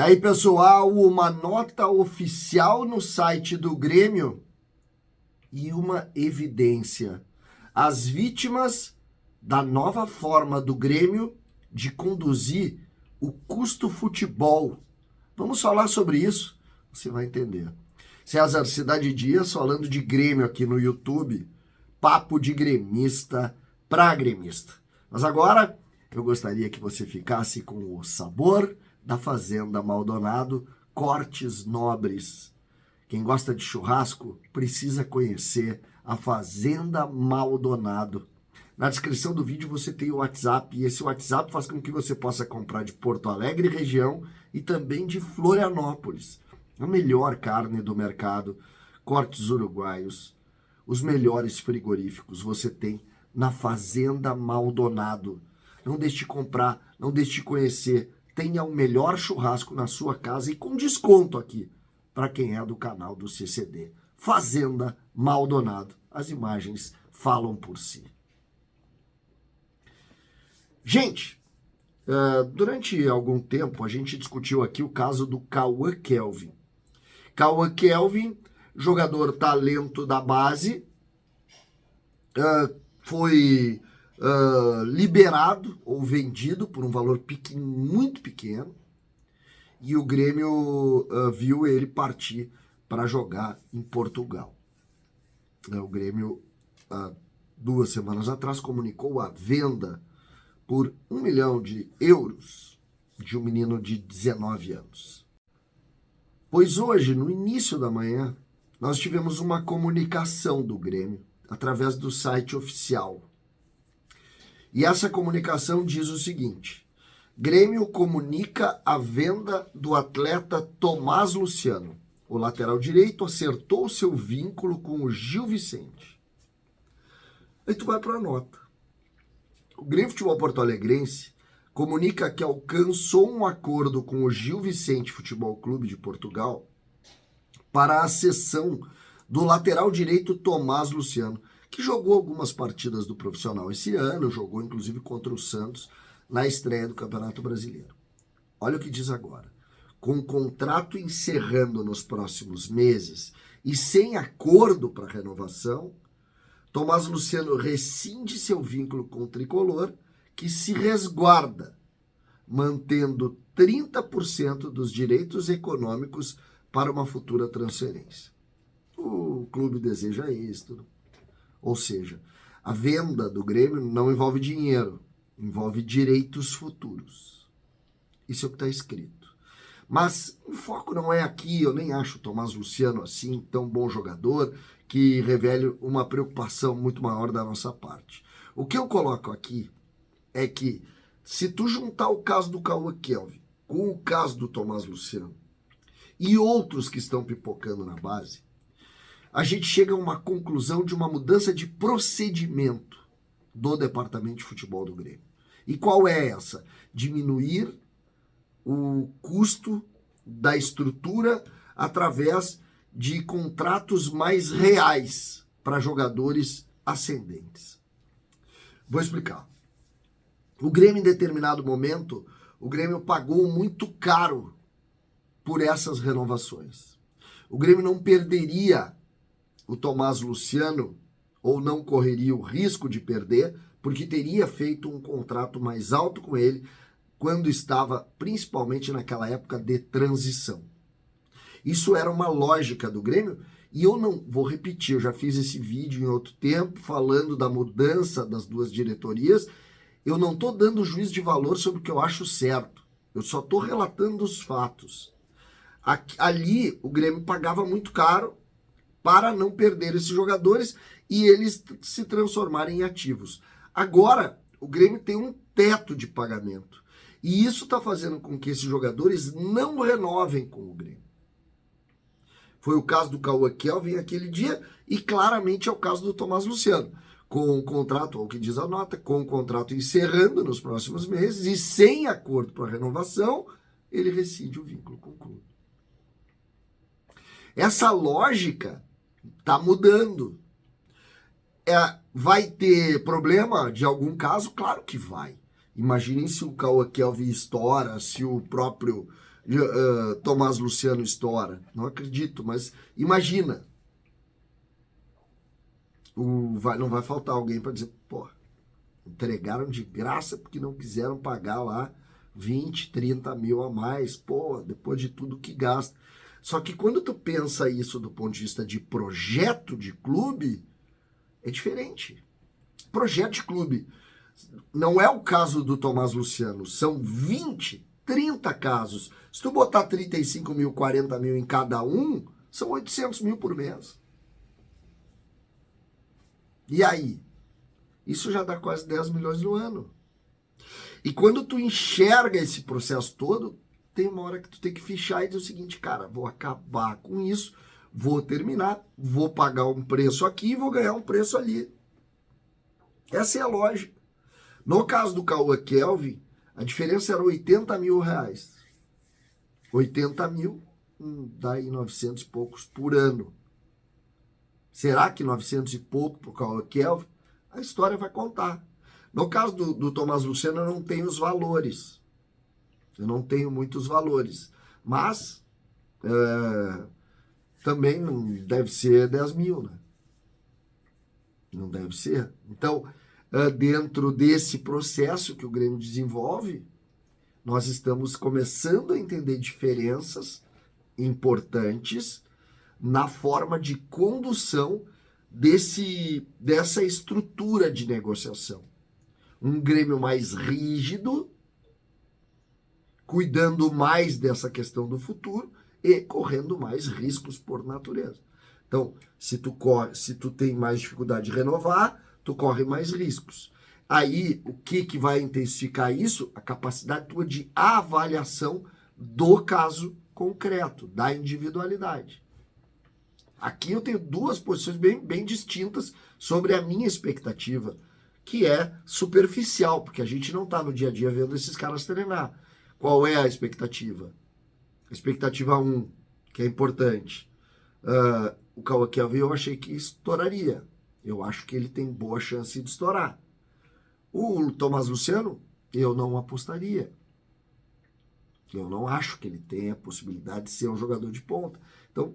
aí, pessoal, uma nota oficial no site do Grêmio e uma evidência. As vítimas da nova forma do Grêmio de conduzir o custo futebol. Vamos falar sobre isso, você vai entender. César Cidade Dias falando de Grêmio aqui no YouTube. Papo de gremista para gremista. Mas agora eu gostaria que você ficasse com o sabor da Fazenda Maldonado, cortes nobres. Quem gosta de churrasco precisa conhecer a Fazenda Maldonado. Na descrição do vídeo você tem o WhatsApp, e esse WhatsApp faz com que você possa comprar de Porto Alegre região e também de Florianópolis. A melhor carne do mercado, cortes uruguaios, os melhores frigoríficos você tem na Fazenda Maldonado. Não deixe de comprar, não deixe de conhecer. Tenha o melhor churrasco na sua casa e com desconto aqui para quem é do canal do CCD. Fazenda Maldonado. As imagens falam por si. Gente, durante algum tempo a gente discutiu aqui o caso do Cauã Kelvin. Cauã Kelvin, jogador talento da base, foi liberado ou vendido por um valor muito pequeno, e o Grêmio viu ele partir para jogar em Portugal. O Grêmio, 2 semanas atrás, comunicou a venda por 1 milhão de euros de um menino de 19 anos. Pois hoje, no início da manhã, nós tivemos uma comunicação do Grêmio através do site oficial. E essa comunicação diz o seguinte: Grêmio comunica a venda do atleta Tomás Luciano. O lateral direito acertou seu vínculo com o Gil Vicente. Aí tu vai para a nota. O Grêmio Futebol Porto-Alegrense comunica que alcançou um acordo com o Gil Vicente Futebol Clube de Portugal para a cessão do lateral direito Tomás Luciano, que jogou algumas partidas do profissional esse ano, jogou inclusive contra o Santos na estreia do Campeonato Brasileiro. Olha o que diz agora. Com o contrato encerrando nos próximos meses e sem acordo para renovação, Tomás Luciano rescinde seu vínculo com o tricolor, que se resguarda, mantendo 30% dos direitos econômicos para uma futura transferência. O clube deseja isso. Ou seja, a venda do Grêmio não envolve dinheiro, envolve direitos futuros. Isso é o que está escrito. Mas o foco não é aqui, eu nem acho o Tomás Luciano assim, tão bom jogador, que revele uma preocupação muito maior da nossa parte. O que eu coloco aqui é que, se tu juntar o caso do Cauã Kelvin com o caso do Tomás Luciano e outros que estão pipocando na base, a gente chega a uma conclusão de uma mudança de procedimento do departamento de futebol do Grêmio. E qual é essa? Diminuir o custo da estrutura através de contratos mais reais para jogadores ascendentes. Vou explicar. O Grêmio, em determinado momento, o Grêmio pagou muito caro por essas renovações. O Grêmio não perderia o Tomás Luciano, ou não correria o risco de perder, porque teria feito um contrato mais alto com ele quando estava, principalmente naquela época de transição. Isso era uma lógica do Grêmio, e eu não vou repetir, eu já fiz esse vídeo em outro tempo, falando da mudança das duas diretorias. Eu não estou dando juízo de valor sobre o que eu acho certo, eu só estou relatando os fatos. Ali, o Grêmio pagava muito caro para não perder esses jogadores e eles se transformarem em ativos. Agora, o Grêmio tem um teto de pagamento, e isso está fazendo com que esses jogadores não renovem com o Grêmio. Foi o caso do Cauã Kelvin aquele dia, e claramente é o caso do Tomás Luciano. Com o contrato, ou o que diz a nota, com o contrato encerrando nos próximos meses e sem acordo para renovação, ele rescinde o vínculo com o clube. Essa lógica está mudando. Vai ter problema de algum caso? Claro que vai. Imaginem se o Cauã Kelvin estoura, se o próprio Tomás Luciano estoura. Não acredito, mas imagina. Não vai faltar alguém para dizer, pô, entregaram de graça porque não quiseram pagar lá 20, 30 mil a mais, pô, depois de tudo que gasta. Só que quando tu pensa isso do ponto de vista de projeto de clube, é diferente. Projeto de clube não é o caso do Tomás Luciano, são 20, 30 casos. Se tu botar 35 mil, 40 mil em cada um, são 800 mil por mês. E aí? Isso já dá quase 10 milhões no ano. E quando tu enxerga esse processo todo, tem uma hora que tu tem que fichar e dizer o seguinte, cara, vou acabar com isso, vou terminar, vou pagar um preço aqui e vou ganhar um preço ali. Essa é a lógica. No caso do Cauã Kelvin, a diferença era 80 mil reais. 80 mil, dá aí 900 e poucos por ano. Será que 900 e pouco para o Cauã Kelvin? A história vai contar. No caso do Tomás Luciano, eu não tenho os valores. Eu não tenho muitos valores. Mas também não deve ser 10 mil, né? Não deve ser. Então, dentro desse processo que o Grêmio desenvolve, nós estamos começando a entender diferenças importantes na forma de condução dessa estrutura de negociação. Um Grêmio mais rígido, cuidando mais dessa questão do futuro e correndo mais riscos por natureza. Então, se tu tem mais dificuldade de renovar, tu corre mais riscos. Aí, o que vai intensificar isso? A capacidade tua de avaliação do caso concreto, da individualidade. Aqui eu tenho duas posições bem distintas sobre a minha expectativa, que é superficial, porque a gente não está no dia a dia vendo esses caras treinar. Qual é a expectativa? A expectativa 1, que é importante. O Cauã Kelvin eu achei que estouraria. Eu acho que ele tem boa chance de estourar. O Tomás Luciano, eu não apostaria. Eu não acho que ele tenha a possibilidade de ser um jogador de ponta. Então,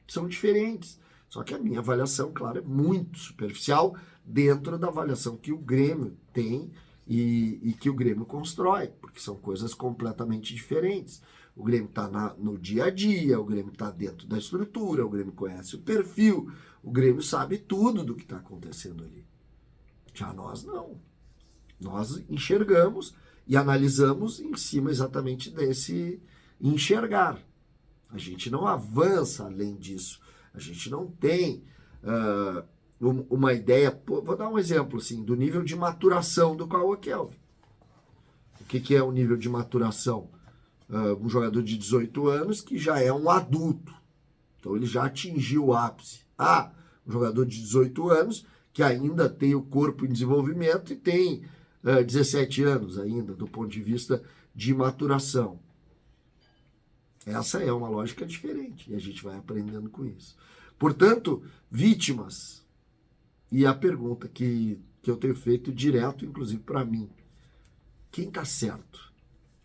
são diferentes. Só que a minha avaliação, claro, é muito superficial dentro da avaliação que o Grêmio tem e que o Grêmio constrói, porque são coisas completamente diferentes. O Grêmio está no dia a dia, o Grêmio está dentro da estrutura, o Grêmio conhece o perfil, o Grêmio sabe tudo do que está acontecendo ali. Já nós não. Nós enxergamos e analisamos em cima exatamente desse enxergar. A gente não avança além disso. A gente não tem uma ideia... Vou dar um exemplo assim, do nível de maturação do Cauã Kelvin. O que é o nível de maturação? Um jogador de 18 anos que já é um adulto. Então ele já atingiu o ápice. Um jogador de 18 anos que ainda tem o corpo em desenvolvimento e tem 17 anos ainda, do ponto de vista de maturação. Essa é uma lógica diferente e a gente vai aprendendo com isso. Portanto, vítimas. E a pergunta que eu tenho feito direto, inclusive para mim. Quem está certo?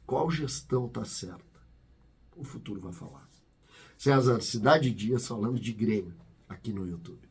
Qual gestão está certa? O futuro vai falar. César, Cidade Dias falando de Grêmio aqui no YouTube.